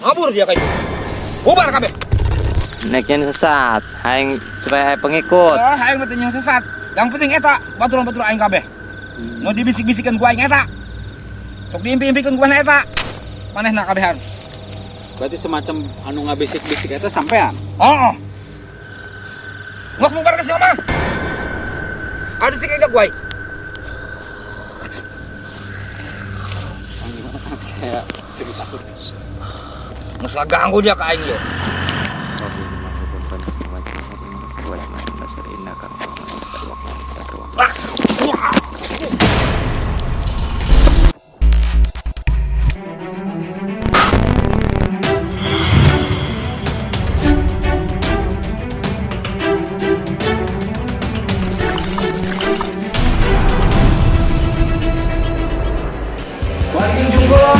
Ngabur dia kayak gitu. Bubar kabeh. Naiknya sesat, hayang supaya hayang pengikut. Oh, hayang penting yang sesat. Yang penting eta baturan-baturan aing kabeh. Mau dibisik-bisikan ku aing eta. Sok diimpi-impikeun ku maneh eta. Manehna kabehan. Berarti semacam anu ngabisik-bisik eta sampean. Oh. Ngos bubar ke siapa? Ada sih kayak gue. Saya cerita aku. Nggak ganggu dia ke aing ya.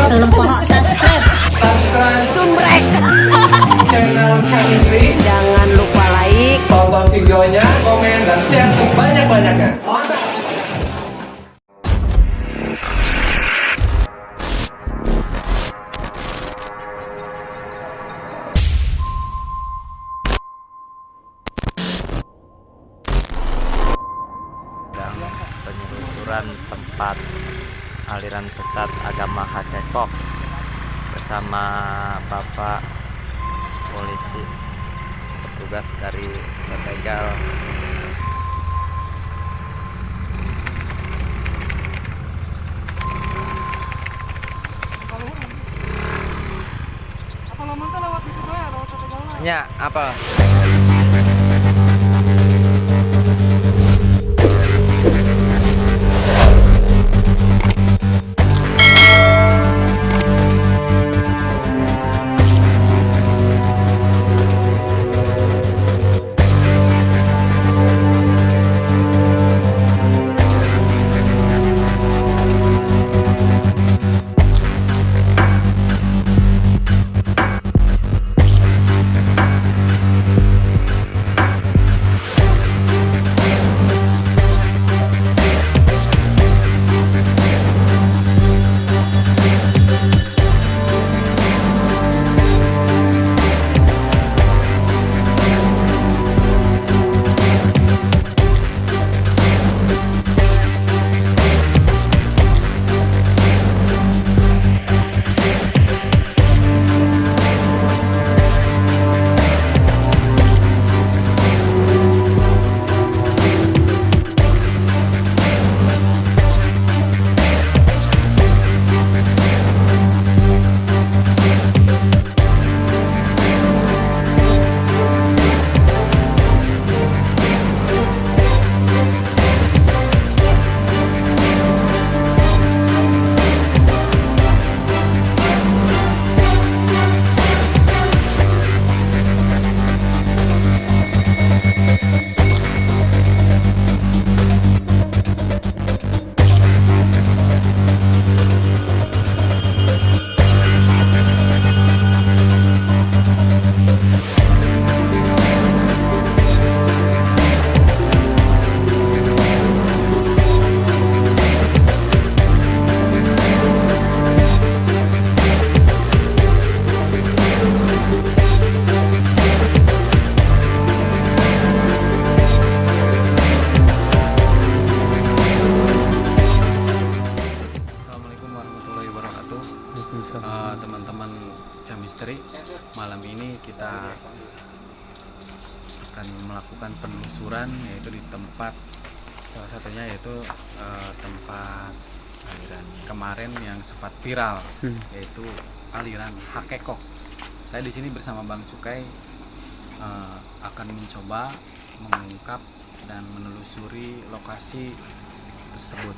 Belum pohon subscribe sumbrek Channel Chemistry. jangan lupa like Tonton videonya, komen, dan share sebanyak-banyaknya. Penelusuran tempat aliran sesat agama Hakekok bersama Bapak polisi petugas dari Tegal. Ya, apa? Teman-teman Chemistry, malam ini kita akan melakukan penelusuran yaitu di tempat salah satunya yaitu tempat aliran kemarin yang sempat viral yaitu aliran Hakekok. Saya di sini bersama Bang Cukai akan mencoba mengungkap dan menelusuri lokasi tersebut.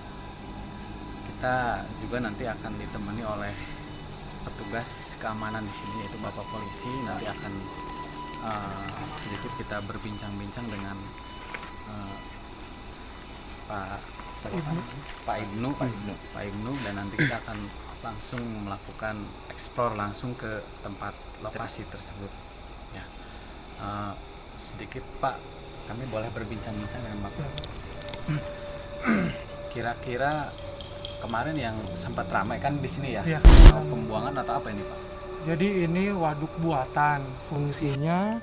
Kita juga nanti akan ditemani oleh petugas keamanan di sini yaitu Bapak polisi. Nanti akan sedikit kita berbincang-bincang dengan Pak Ibnu dan nanti kita akan langsung melakukan explore langsung ke tempat lokasi tersebut. Ya, sedikit Pak, kami boleh berbincang-bincang dengan Bapak. Kira-kira kemarin yang sempat ramai kan di sini ya? Iya. Pembuangan atau apa ini Pak? Jadi ini waduk buatan, fungsinya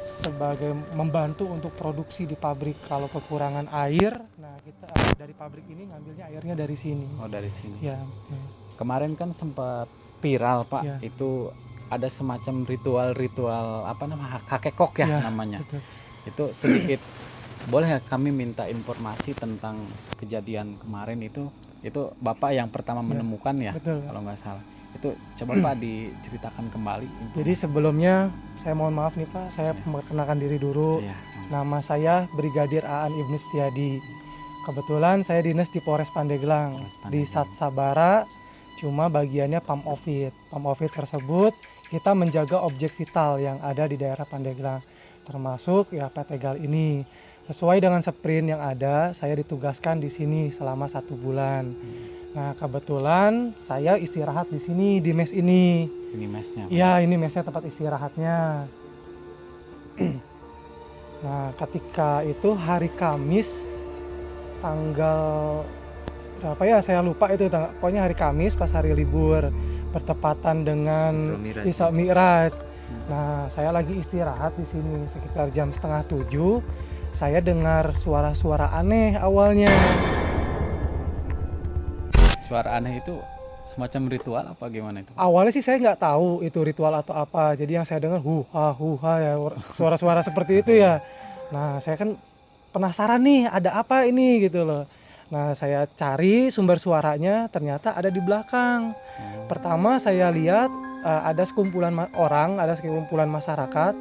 sebagai membantu untuk produksi di pabrik. Kalau kekurangan air, nah kita dari pabrik ini ngambilnya airnya dari sini. Oh, dari sini. Ya. Kemarin kan sempat viral, Pak. Ya. Itu ada semacam ritual apa namanya? Hakekok ya, Ya, namanya. betul. Itu sedikit boleh kami minta informasi tentang kejadian kemarin itu Bapak yang pertama menemukan ya, betul. kalau nggak salah. Itu coba Pak diceritakan kembali. Jadi sebelumnya saya mohon maaf nih Pak, saya memperkenalkan diri dulu. Iya. Nama saya Brigadir Aan Ibnu Setiadi. Kebetulan saya dinas di Polres Pandeglang, Polres Pandeglang. di Satsabara, cuma bagiannya Pamofit. Pamofit tersebut kita menjaga objek vital yang ada di daerah Pandeglang, termasuk ya PT GAL ini. Sesuai dengan sprint yang ada, saya ditugaskan di sini selama 1 bulan. Nah kebetulan saya istirahat di sini, di mes ini. Ini mesnya. Iya, ini mesnya tempat istirahatnya. Nah, ketika itu hari Kamis tanggal berapa ya? Saya lupa itu. Pokoknya hari Kamis pas hari libur bertepatan dengan Isra Mi'raj. Nah, saya lagi istirahat di sini sekitar jam 6:30. Saya dengar suara-suara aneh awalnya. Suara aneh itu semacam ritual apa gimana itu? Awalnya sih saya nggak tahu itu ritual atau apa. Jadi yang saya dengar huha ya, suara-suara seperti itu ya. Nah saya kan penasaran nih ada apa ini gitu loh. Nah saya cari sumber suaranya, ternyata ada di belakang. Pertama saya lihat ada sekumpulan orang, ada sekumpulan masyarakat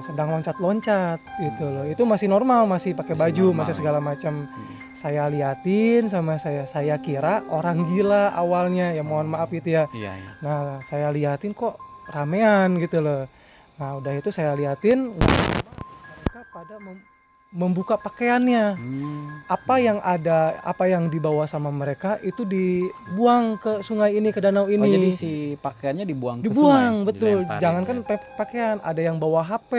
sedang loncat-loncat gitu loh. Itu masih normal, masih pakai baju, masih segala macam. Saya liatin sama saya kira orang gila awalnya, ya mohon maaf gitu ya. Iya, iya. Nah saya liatin kok ramean gitu loh. Nah udah itu saya liatin mereka pada membuka pakaiannya. Apa yang ada, apa yang dibawa sama mereka itu dibuang ke sungai ini, ke danau ini. Oh jadi si pakaiannya dibuang ke Dibuang, sungai? betul. Dilemparin Jangankan ya? pakaian, ada yang bawa HP,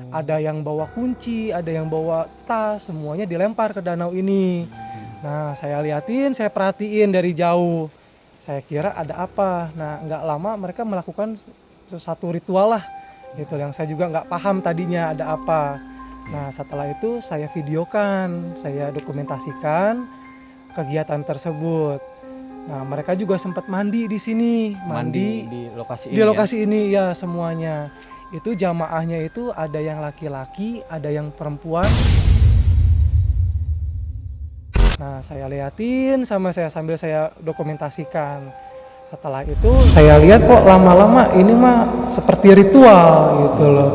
ada yang bawa kunci, ada yang bawa tas, semuanya dilempar ke danau ini. Nah, saya liatin, saya perhatiin dari jauh. Saya kira ada apa. Nah, nggak lama mereka melakukan satu ritual lah. Gitu, yang saya juga nggak paham tadinya ada apa. Nah, setelah itu saya videokan, saya dokumentasikan kegiatan tersebut. Nah, mereka juga sempat mandi di sini, mandi di lokasi di ini. lokasi ini ya semuanya. Itu jamaahnya itu ada yang laki-laki, ada yang perempuan. Nah, saya liatin sama saya sambil saya dokumentasikan. Setelah itu saya lihat kok lama-lama ini mah seperti ritual gitu loh.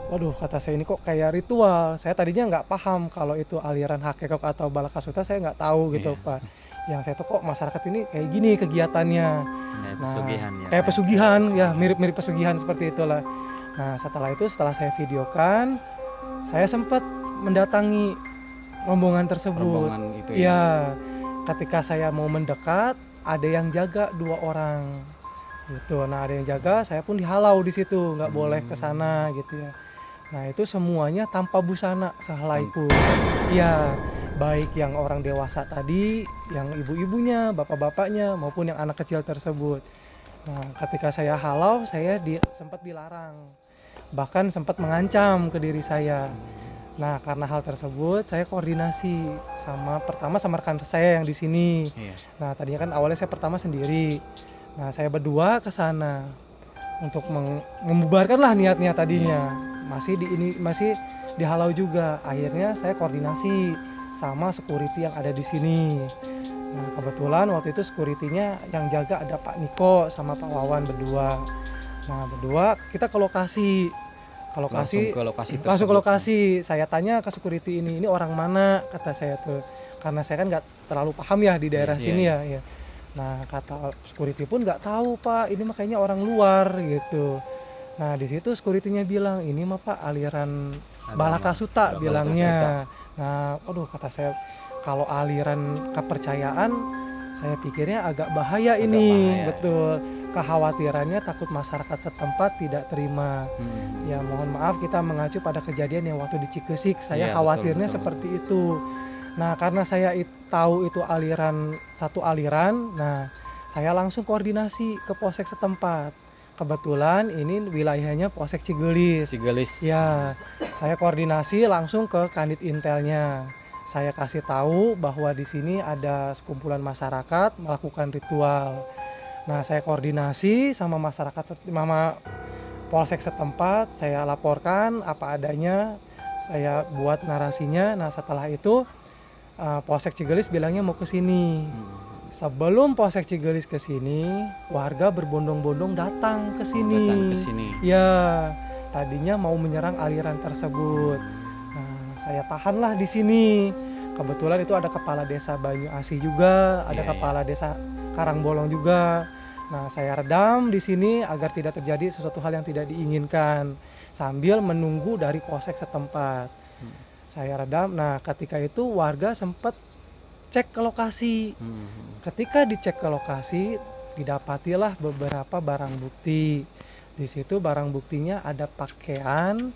Waduh, kata saya ini kok kayak ritual. Saya tadinya nggak paham kalau itu aliran hakekok atau balakasuta, saya nggak tahu gitu Pak. Yang saya tuh kok masyarakat ini kayak gini kegiatannya. Kayak pesugihan ya. Kayak pesugihan ya, mirip-mirip pesugihan seperti itulah. Nah setelah itu, setelah saya videokan, saya sempat mendatangi rombongan tersebut. Rombongan itu ya. Iya, ketika saya mau mendekat, ada yang jaga 2 orang. Gitu. Nah ada yang jaga, saya pun dihalau di situ, nggak boleh ke sana gitu ya. Nah itu semuanya tanpa busana sehelai pun. Iya, baik yang orang dewasa tadi, yang ibu-ibunya, bapak-bapaknya, maupun yang anak kecil tersebut. Nah ketika saya halau, saya sempat dilarang. Bahkan sempat mengancam ke diri saya. Nah karena hal tersebut, saya koordinasi pertama sama rekan saya yang di sini. Nah tadinya kan awalnya saya pertama sendiri. Nah saya berdua ke sana untuk membubarkan lah niat-niat tadinya. Masih dihalau juga. Akhirnya saya koordinasi sama security yang ada di sini. Nah, kebetulan waktu itu security-nya yang jaga ada Pak Niko sama Pak Wawan berdua. Nah, berdua kita ke lokasi. Langsung ke lokasi. Saya tanya ke security ini orang mana, kata saya tuh. Karena saya kan nggak terlalu paham ya di daerah sini ya. Nah, kata security pun nggak tahu Pak, ini makanya orang luar gitu. Nah di situ security-nya bilang ini mah Pak aliran balakasuta bilangnya. Nah, aduh kata saya kalau aliran kepercayaan saya pikirnya agak bahaya ini, betul. Kekhawatirannya takut masyarakat setempat tidak terima. Ya mohon maaf kita mengacu pada kejadian yang waktu di Cikesik, saya khawatirnya betul. Seperti itu. Nah karena saya tahu itu satu aliran, nah saya langsung koordinasi ke polsek setempat. Kebetulan ini wilayahnya Polsek Cigelis. Cigelis. Ya, saya koordinasi langsung ke Kanit Intelnya. Saya kasih tahu bahwa di sini ada sekumpulan masyarakat melakukan ritual. Nah, saya koordinasi sama masyarakat, sama polsek setempat, saya laporkan apa adanya, saya buat narasinya. Nah, setelah itu Polsek Cigelis bilangnya mau ke sini. Sebelum Polsek Cigelis ke sini, warga berbondong-bondong datang ke sini. Datang ke sini. Ya, tadinya mau menyerang aliran tersebut. Nah, saya tahanlah di sini. Kebetulan itu ada kepala desa Banyu Asih juga, ada Iya, kepala desa Karangbolong juga. Nah, saya redam di sini agar tidak terjadi sesuatu hal yang tidak diinginkan sambil menunggu dari polsek setempat. Saya redam. Nah, ketika itu warga sempat cek ke lokasi. Ketika dicek ke lokasi, didapatilah beberapa barang bukti. Di situ barang buktinya ada pakaian,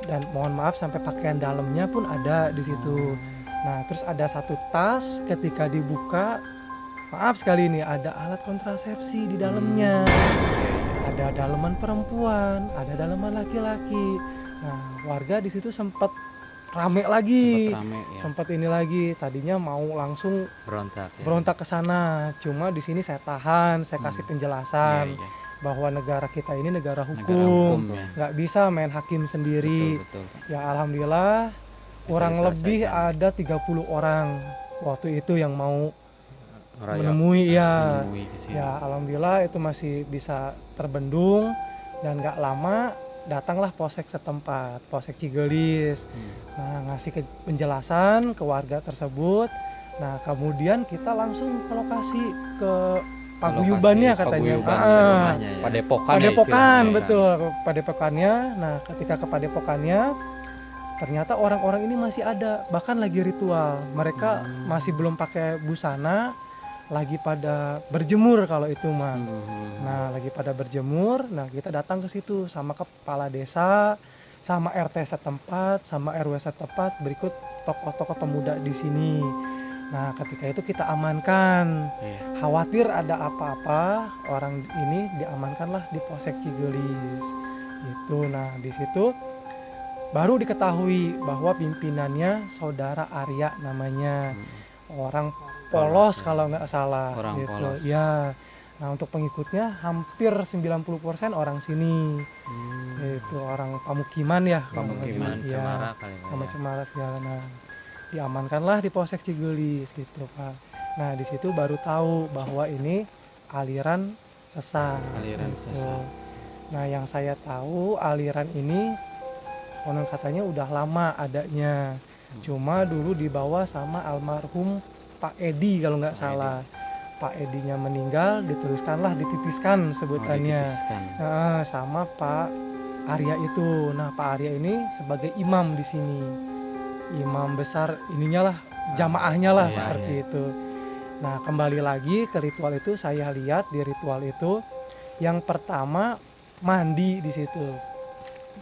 dan mohon maaf sampai pakaian dalamnya pun ada di situ. Nah, terus ada satu tas, ketika dibuka, maaf sekali ini ada alat kontrasepsi di dalamnya. Ada daleman perempuan, ada daleman laki-laki. Nah, warga di situ sempat rame lagi. Sempat rame, ya. Sempat ini lagi. Tadinya mau langsung Berontak. Ya. berontak ke sana. Cuma di sini saya tahan, saya kasih penjelasan Iya, iya. bahwa negara kita ini negara Negara hukum. hukum, ya. Nggak bisa main hakim sendiri. Betul. Ya alhamdulillah kurang lebih ada 30 orang waktu itu yang mau menemui ya. Menemui ke sini. Ya alhamdulillah itu masih bisa terbendung, dan nggak lama datanglah polsek setempat, Polsek Cigelis. Nah, ngasih penjelasan ke warga tersebut. Nah, kemudian kita langsung ke lokasi, ke paguyubannya katanya. Padepokan. Padepokan, betul, padepokannya. Nah, ketika ke padepokannya, ternyata orang-orang ini masih ada, bahkan lagi ritual. Mereka masih belum pakai busana, lagi pada berjemur kalau itu mah. Nah, lagi pada berjemur. Nah, kita datang ke situ sama kepala desa, sama RT setempat, sama RW setempat, berikut tokoh-tokoh pemuda di sini. Nah, ketika itu kita amankan. Khawatir ada apa-apa, orang ini diamankanlah di Polsek Cigelis. Itu. Nah, di situ baru diketahui bahwa pimpinannya Saudara Arya namanya. Orang polos kalau nggak salah. Orang gitu. polos. Ya. Nah, untuk pengikutnya hampir 90% orang sini. Itu orang Pamukiman ya. Pamukiman, Ya, Cemara kali ya. sama Cemara segala. Nah, diamankanlah di Polsek Cigelis gitu, Pak. Nah, di situ baru tahu bahwa ini aliran sesat. Aliran gitu. sesat. Nah, yang saya tahu aliran ini konon katanya udah lama adanya. Cuma dulu dibawa sama almarhum Pak Edi kalau nggak salah. Pak Edinya meninggal, dititiskan sebutannya. Nah, sama Pak Arya itu. Nah, Pak Arya ini sebagai imam di sini. Imam besar ininya lah, jamaahnya lah seperti itu. Nah, kembali lagi ke ritual itu, saya lihat di ritual itu yang pertama mandi di situ.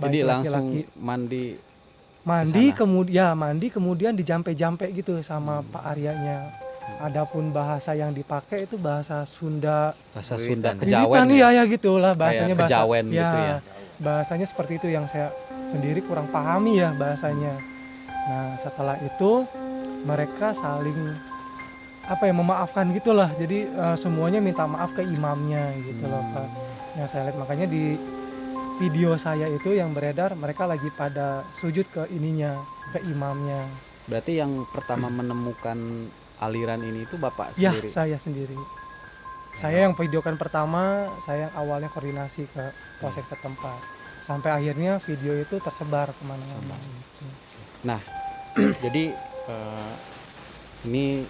Jadi Baik langsung laki-laki. mandi Mandi kemudian dijampe-jampe gitu sama Pak Aryanya. Adapun bahasa yang dipakai itu bahasa Sunda. bahasa Sunda Kejawen kejawen ya gitu lah bahasanya, Kayak kejawen gitu ya. Bahasanya seperti itu yang saya sendiri kurang pahami ya bahasanya. Nah, setelah itu mereka saling memaafkan gitulah. Jadi semuanya minta maaf ke imamnya gitu loh, Pak. Yang saya lihat makanya di video saya itu yang beredar, mereka lagi pada sujud ke ininya, ke imamnya. Berarti yang pertama menemukan aliran ini itu Bapak Ya, sendiri? saya sendiri. Saya yang videokan pertama, saya awalnya koordinasi ke polsek setempat. Sampai akhirnya video itu tersebar kemana-mana. Gitu. Nah, jadi ini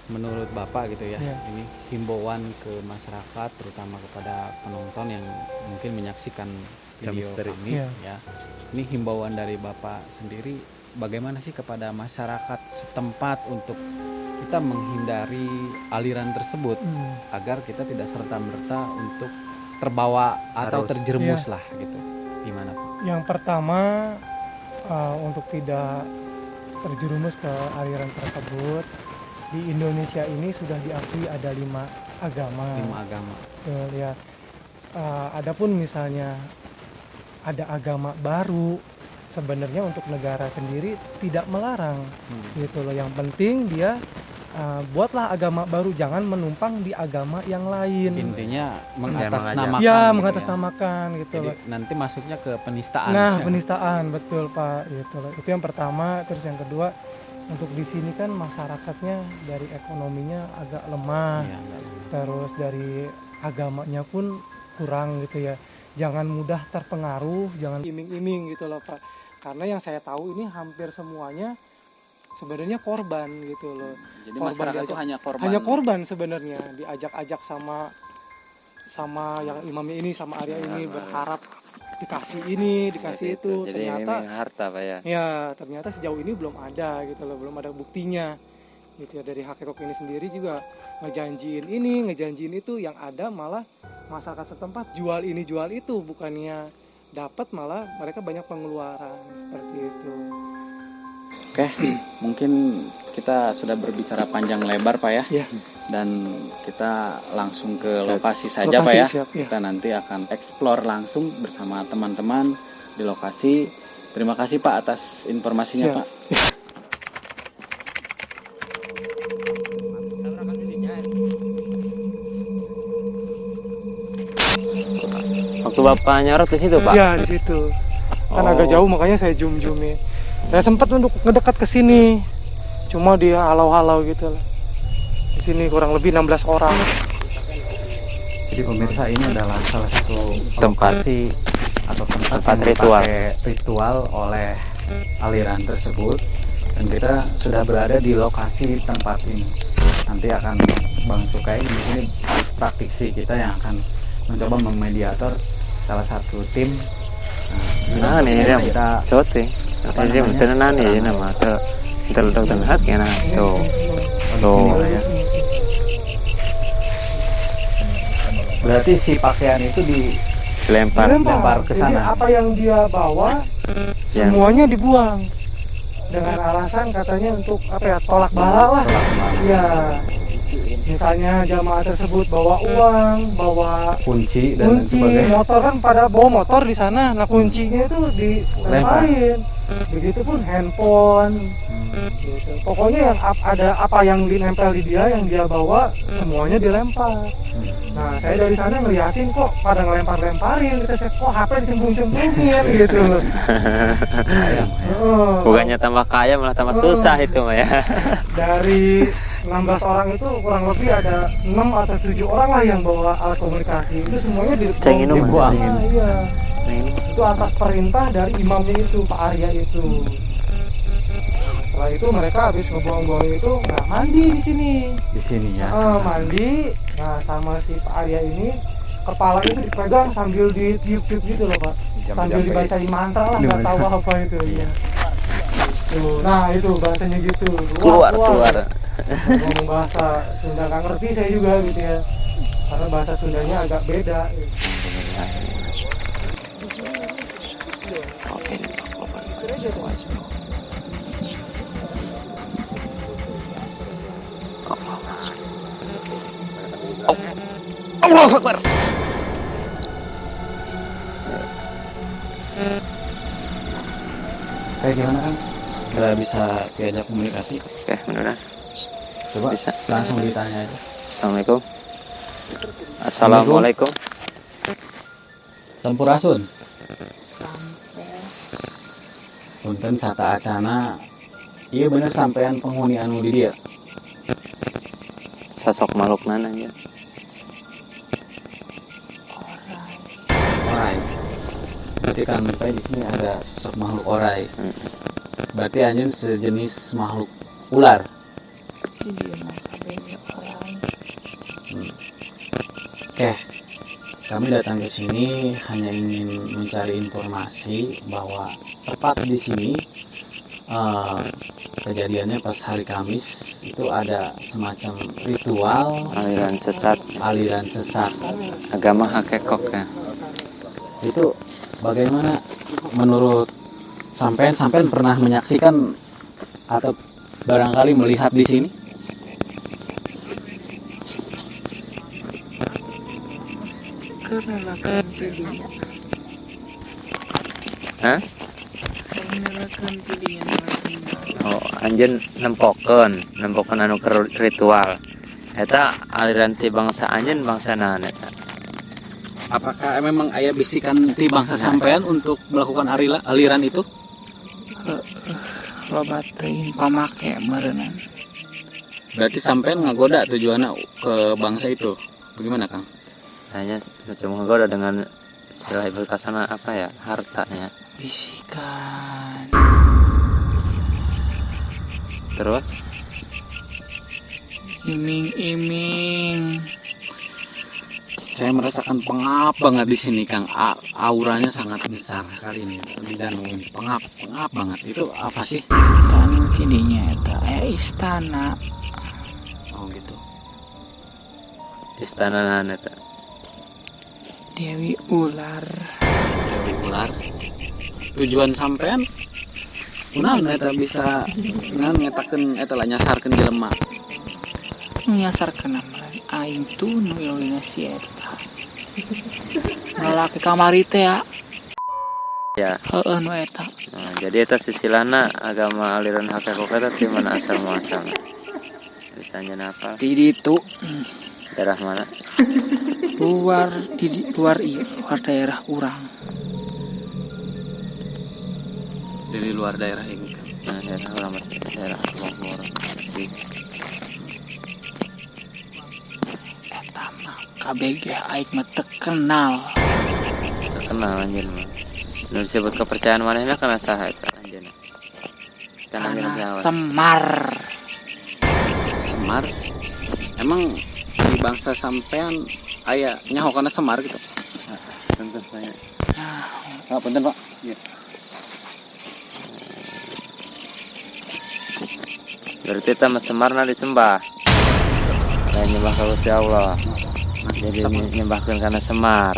menurut Bapak gitu ya, ini himbauan ke masyarakat, terutama kepada penonton yang mungkin menyaksikan video kami ya. Ini himbauan dari Bapak sendiri, bagaimana sih kepada masyarakat setempat untuk kita menghindari aliran tersebut agar kita tidak serta-merta untuk terbawa atau terjerumus lah gitu. Gimana Pak? Yang pertama untuk tidak terjerumus ke aliran tersebut, di Indonesia ini sudah diakui ada 5 agama. Tim agama. Betul, ya. Adapun misalnya ada agama baru, sebenarnya untuk negara sendiri tidak melarang, gitu loh. Yang penting dia buatlah agama baru, jangan menumpang di agama yang lain. Intinya mengatasnamakan. Ya, gitu mengatasnamakan gitu Jadi loh. nanti masuknya ke penistaan. Nah, ya. penistaan, betul Pak, gitu loh. Itu yang pertama. Terus yang kedua, untuk di sini kan masyarakatnya dari ekonominya agak lemah, Iya, enggak. terus dari agamanya pun kurang gitu ya. Jangan mudah terpengaruh, jangan iming-iming gitu loh Pak. Karena yang saya tahu ini hampir semuanya sebenarnya korban gitu loh. Jadi Korban masyarakat itu diajak- hanya korban. Hanya korban sebenarnya, diajak-ajak sama yang imamnya ini, sama Arya ini, berharap dikasih ini, dikasih itu. Jadi Ternyata memang harta Pak ya. ya, ternyata sejauh ini belum ada gitu loh, belum ada buktinya. Gitu ya, dari Hakekok ini sendiri juga ngejanjiin ini, ngejanjiin itu, yang ada malah masyarakat setempat jual ini jual itu, bukannya dapat malah mereka banyak pengeluaran seperti itu. Oke, mungkin kita sudah berbicara panjang lebar Pak ya. Ya. Dan kita langsung ke lokasi saja Pak Lokasi, ya. siap, ya. Kita nanti akan explore langsung bersama teman-teman di lokasi. Terima kasih Pak atas informasinya Siap. Pak. Waktu Bapak nyorot di situ Pak? Ya, di situ. Kan Oh. agak jauh, makanya saya zoom-zoomin. Saya sempat untuk ngedekat ke sini. Cuma dia halau-halau gitu lah. Di sini kurang lebih 16 orang. Jadi pemirsa, ini adalah salah satu Tempat. lokasi atau tempat Tempat yang ritual. dipakai ritual oleh aliran tersebut, dan kita sudah berada di lokasi tempat ini. Nanti akan Bang Cukai di sini praktisi kita yang akan mencoba memediator salah satu tim. Nah, nih dia kita sote. apa Ini namanya? tenan nih ya nama ke terletak tenhat ya nah. Tuh. Tuh. ya. Berarti si pakaian itu Dilempar. Lempar ke Jadi sana. apa yang dia bawa Yang semuanya dibuang. Dengan alasan katanya untuk apa ya, tolak bala lah. Iya. Misalnya jamaah tersebut bawa uang, bawa kunci dan kunci, sebagainya. motor kan pada bawa motor di sana. Nah, kuncinya itu dilemparin. Begitupun handphone. Gitu. Pokoknya yang ada apa yang dinempel di dia, yang dia bawa semuanya dilempar. Nah, saya dari sana ngeliatin kok pada ngelempar-lemparin. Kita kok HP dicembung-cembungin gitu. Sayang. Oh, Bukannya tambah kaya malah tambah susah itu mah ya. dari 16 orang itu kurang lebih ada 6 atau 7 orang lah yang bawa alat komunikasi. Itu semuanya Ceng ini Dibuang. Iya. Nah, ini. Itu atas perintah dari imamnya itu, Pak Arya itu. Setelah itu mereka habis ngebuang-buang itu, nah mandi di sini. Di sini ya. Mandi, nah sama si Pak Arya ini kepala itu dipegang sambil ditiup-tiup gitu loh Pak. Sambil dibacain mantra lah, nggak tahu apa itu. Iya. Tuh, nah itu bahasanya gitu. Keluar. Ngomong bahasa Sunda nggak ngerti saya juga gitu ya. Karena bahasa Sundanya agak beda. Gitu. Allahu Akbar. Kayak gimana kan? Kita bisa diajak komunikasi. Oke, beneran. Coba Bisa. langsung ditanya aja. Assalamualaikum. Assalamualaikum. Sampurasun. Punten sata acana. Iya bener sampean penghuni anu di dia. Sosok makhluk mana ya? Orai. Berarti kan Pak di sini ada sosok makhluk orai. Berarti anjing sejenis makhluk ular. Oke, kami datang ke sini hanya ingin mencari informasi bahwa tepat di sini kejadiannya pas hari Kamis itu ada semacam ritual Aliran sesat, agama Hakekok ya. Itu bagaimana menurut sampean pernah menyaksikan atau barangkali melihat di sini? Kenalakan tidinya. Hah? Kenalakan tidinya. Oh, anjeun nempokeun anu keur ritual. Eta aliran ti bangsa anjeun bangsa naon eta? Apakah memang ayah bisikan ti bangsa sampean untuk melakukan aliran itu? Loba teuing pamake meureunna. Berarti sampean ngagoda tujuannya ke bangsa itu. Bagaimana, Kang? Hanya cuma ngegoda dengan istilah ibu kasana apa ya, hartanya. Bisikan. Terus Iming-iming. Saya merasakan pengap banget di sini, Kang. Auranya sangat besar kali ini di danau ini. Pengap banget. Itu apa sih? Tan tidinya eta istana. Oh gitu. istana naon eta? Dewi Ular. Dewi Ular. Tujuan sampean kunaon eta bisa ngetakeun eta lah nyasarkeun jelema. Menyasarkan amalan aing tuh nu ilina si eta. Ngalaki kamari teh ya. Ya. Heeh nu eta. Nah, jadi eta sisilana agama aliran hakekok eta ti mana asal muasalna? Bisa nyeun apa? Di ditu Daerah mana? luar daerah urang. Dari luar daerah ini, Kang. Nah, daerah orang masih daerah Bogor. Eta mah KBG aing mah terkenal. Terkenal anjeun mah. Nu disebut kepercayaan manehna kana saha eta anjeunna? Kana Karena Semar. Semar. Emang di bangsa sampean aya nyaho kana Semar gitu. tentu saya. Ah, punten, Pak. Iya. Berarti eta mah Semarna disembah. Lain nyembah ka Gusti Allah. Jadi nyembahkeun kana Semar.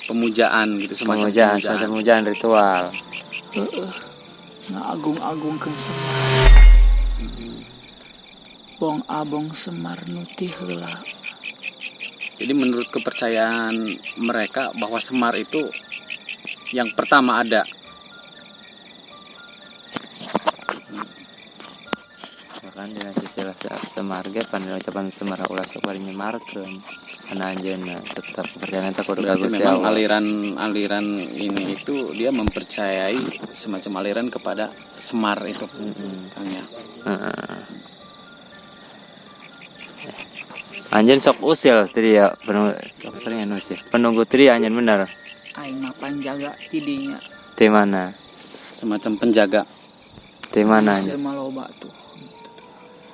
Pemujaan gitu, semacam pemujaan ritual. Ngagung-agungkeun Semar. Bong abong Semar nu ti heula. Jadi menurut kepercayaan mereka bahwa Semar itu yang pertama ada. Bahkan dina istilah Semar ge pan ucapan Semar ulah sok bari nyemarkeun kana anjeunna tetep kepercayaan eta kudu ka Berarti Gusti memang Allah. aliran ini itu dia mempercayai semacam aliran kepada Semar itu, Kang ya. Heeh. Anjeun sok usil tadi ya, sok sering anu sih. Penunggu tadi anjeun bener. Aing mah panjaga tidinya. Di mana? Semacam penjaga. Di mana Hasil anjeun? mah loba tuh.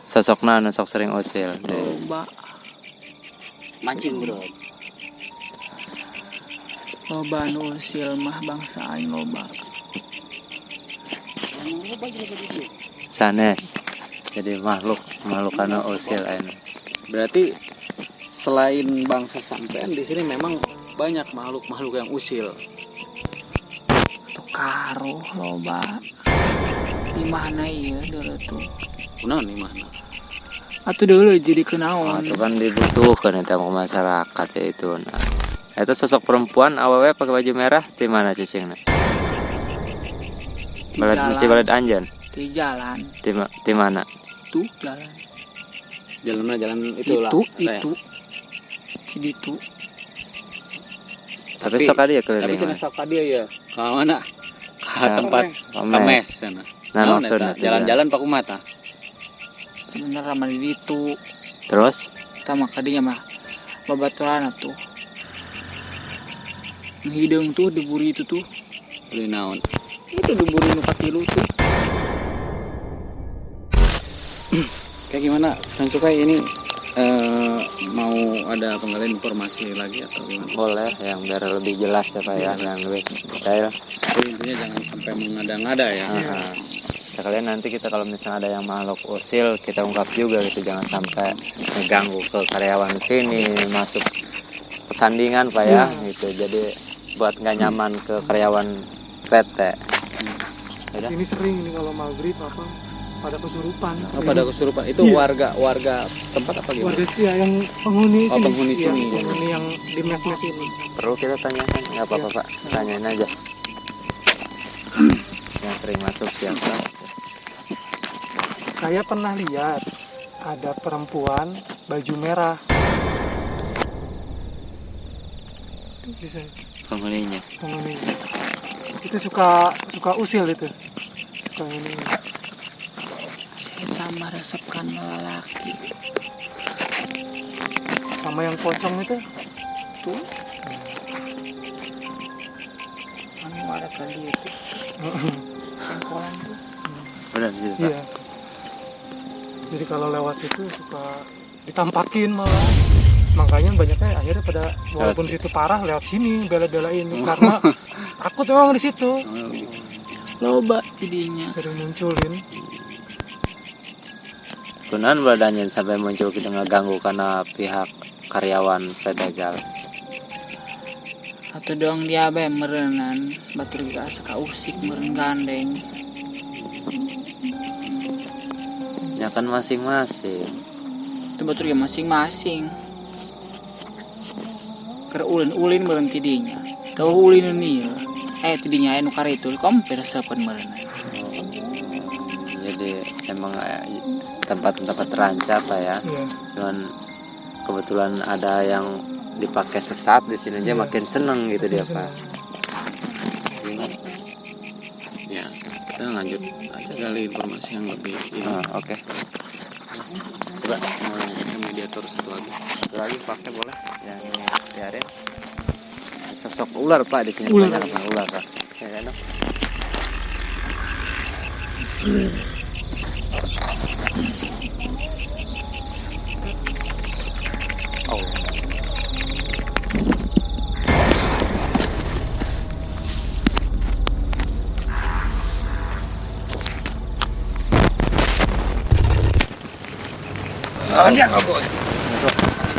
Sosokna anu sok sering usil. Loba. Mancing, Bro. Loba nu usil mah bangsa aing loba. Sanes. Jadi makhluk anu usil anu. Berarti selain bangsa sampean di sini memang banyak makhluk-makhluk yang usil. Tuh karo loba. Di mana ieu deuleu tuh? Kunaon di mana? Atuh deuleu jadi Oh, kenaon. itu kan dibutuhkan eta mau masyarakat ya itu. Nah, eta sosok perempuan awewe pakai baju merah di mana cicingna? Balad Anjan. Di jalan. Di mana? Tuh jalan. Jalan itu lah. Itu. Di itu. Tapi sok dia Tapi keliling. cenah sok dia ya. Ka mana? Ka Nah, tempat Kemes. kemes sana. Nah, Naon maksudna eta? Jalan-jalan paku mata. Sebenarnya mah di itu. Terus Kita mah kadinya mah babaturan tuh. Hidung tuh diburi itu tuh. Beli naon? Itu diburi nu katilu tuh. Kayak gimana? Kang Cukai ini mau ada penggalian informasi lagi atau gimana? boleh yang biar lebih jelas ya Pak ya, yang lebih detail. Jadi intinya jangan sampai mengada-ngada ya. Sekalian nanti kita kalau misalnya ada yang makhluk usil kita ungkap juga gitu, jangan sampai mengganggu ke karyawan sini, masuk pesandingan Pak ya gitu. Jadi buat nggak nyaman ke karyawan PT. Sini sering ini kalau maghrib apa pada kesurupan. Oh, pada kesurupan. Itu Iya. warga tempat apa gimana? Warga sih yang penghuni Oh, sini. penghuni Iya, sini. penghuni yang di mes-mes ini. Perlu kita tanyakan, nggak apa-apa Pak, tanyain aja. Yang sering masuk siapa? Saya pernah lihat ada perempuan baju merah. Bisa Penghuninya. penghuni. Itu suka usil itu. Suka ini. Setan meresepkan lelaki. Sama yang pocong itu. Tuh. Anu ada kali itu. Pengkolan tuh. Udah di situ Pak. Iya. Jadi kalau lewat situ suka ditampakin malah. Makanya banyaknya akhirnya pada walaupun situ parah lewat sini bela-belain karena takut memang di situ. Loba tidinya. Sering munculin. Kunaon badannya sampai muncul kita ngeganggu karena pihak karyawan PT Gal. Atau doang dia bae merenan batur gak asa usik meren gandeng. Ya kan masing-masing. Itu batur ya masing-masing. Keur ulin-ulin meren tidinya. Tahu ulin ini tidinya anu karitu kompe resepan meren. Jadi emang tempat-tempat terancam Pak ya. Iya. Cuman kebetulan ada yang dipakai sesat di sini aja makin seneng gitu dia Pak. Ya, kita lanjut aja kali informasi yang lebih ini. Oke. Coba mediator satu lagi. Satu lagi pakai boleh yang ini biarin. Sosok ular Pak di sini Ular. banyak Pak, ular Pak. Ya kan? Dok? Oh. Dia kabut.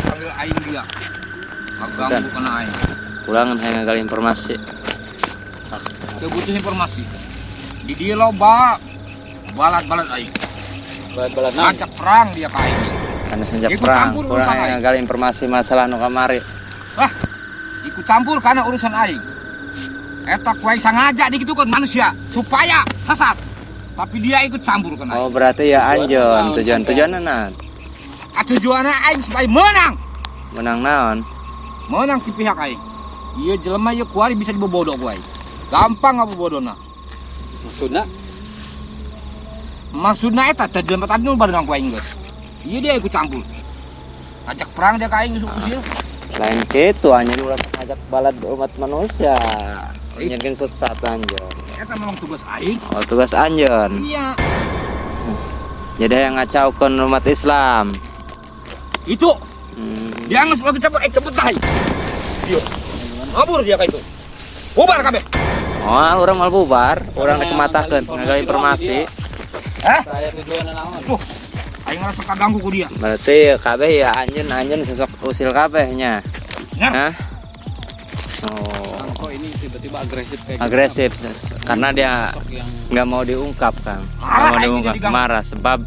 Panggil aing dia. Ganggu kena aing. Pulangan hanya ngagal informasi. Dia butuh informasi. Di dia loba balat-balat aing. Balat-balat Ngajak perang dia ke aing. Sana senjak Ikut perang, campur kurang urusan aing. ngagal informasi masalah nu kamari. Ikut campur karena urusan aing. Eta kuai sengaja dikitukan manusia supaya sesat. Tapi dia ikut campur kena. Oh berarti ya anjon tujuan-tujuanna naon? Tujuannya aing supaya menang. Menang naon? Menang di pihak aing. Iya jelema ieu kuari bisa dibobodok ku aing. Gampang ngabobodona. maksudnya Maksudna eta teh jelema tadi nu barengan ku aing geus. Iya dia ikut campur. Ajak perang dia ka aing usil. Lain gitu hanya ulah ngajak balad umat manusia. Nyekin sesat anjon. Eta memang tugas aing. Oh tugas anjon. Iya. Jadi yang ngacaukeun umat Islam. Itu Hmm. dia geus lagi campur cepet dah. Iya. Kabur dia ka itu. Bubar kabeh. Oh, orang mal bubar, orang rek matakeun ngagal informasi. Hah? Tuh. Aing ngerasa kaganggu ku dia. Berarti kabeh ya anjeun sosok usil kabehnya. Nah, Hah? Oh, kok ini tiba-tiba agresif kayak agresif karena dia sosok yang nggak mau diungkap Kang. Nggak Marah mau ini diungkap, jadi Kang. marah sebab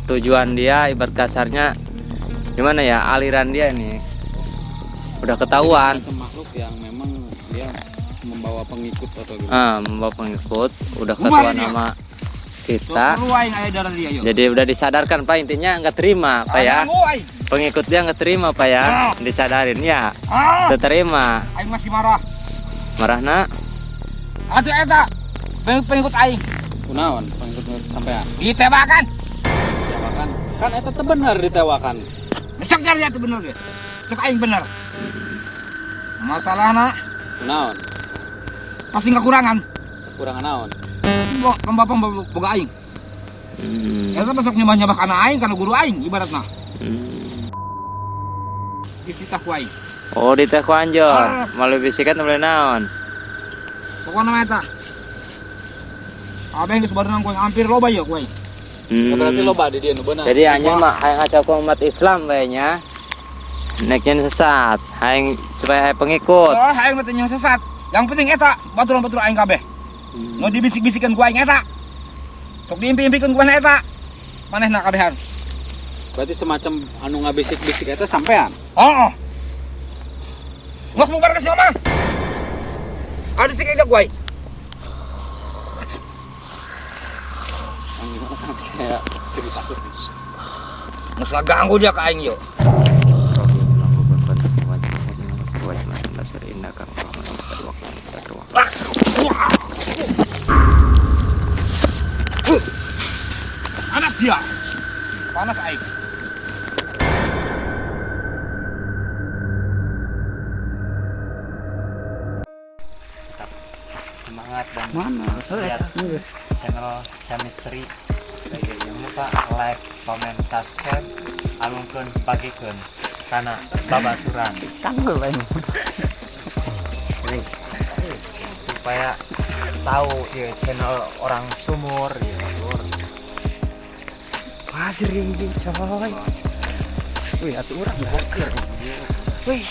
tujuan dia ibarat kasarnya gimana ya, aliran dia ini udah ketahuan. macam makhluk yang memang dia membawa pengikut atau gimana. Membawa pengikut udah Bubar ketahuan dia. sama tuh kita. perlu aing aya darah dia yuk. Jadi udah disadarkan Pak, intinya nggak terima Pak ya. Ganggu aing. Pengikut dia nggak terima Pak ya. Disadarin ya. Ah, Terima. aing masih marah. Marahna Atuh eta pengikut aing Kunaon pengikut sampean? ditebakan. Ditewakan. Kan eta teh bener ditewakan. Cek dia tuh bener dia. Cek aing bener. Masalahna Kunaon? pasti kekurangan. Kekurangan naon? Pembapang boga aing. Eta besok nyembah-nyembah kana aing kana guru aing ibaratna. Istitah ku aing. Oh di teh ku anjor. Malu bisikan boleh naon. Pokokna mah eta. Abeng geus barenang ku aing hampir loba ya ku aing. Berarti loba di dia nu beunang. Jadi anjir mah hayang ngacau ke umat Islam kayaknya. Neknya sesat, hayang supaya hayang pengikut. Oh, aing mah teh yang sesat. Yang penting eta baturan-baturan aing kabeh. Nu dibisik-bisikan ku aing eta. Sok diimpi-impikeun ku maneh eta. Manehna kabehan. Berarti semacam anu ngabisik-bisik eta sampean. Oh. Ngos bubar ke si Omar. Ada sih kayak gue. Saya cerita terus. Masalah ganggu dia ke aing yo. Panas dia. Panas aing. Semangat dan Mana? terus lihat channel Chemistry. Jangan lupa like, comment, subscribe, alungkeun, bagikeun kana babaturan Canggul lain. supaya tahu ya channel orang sumur ya. Wajri coy. Wih, atuh urang. Wih.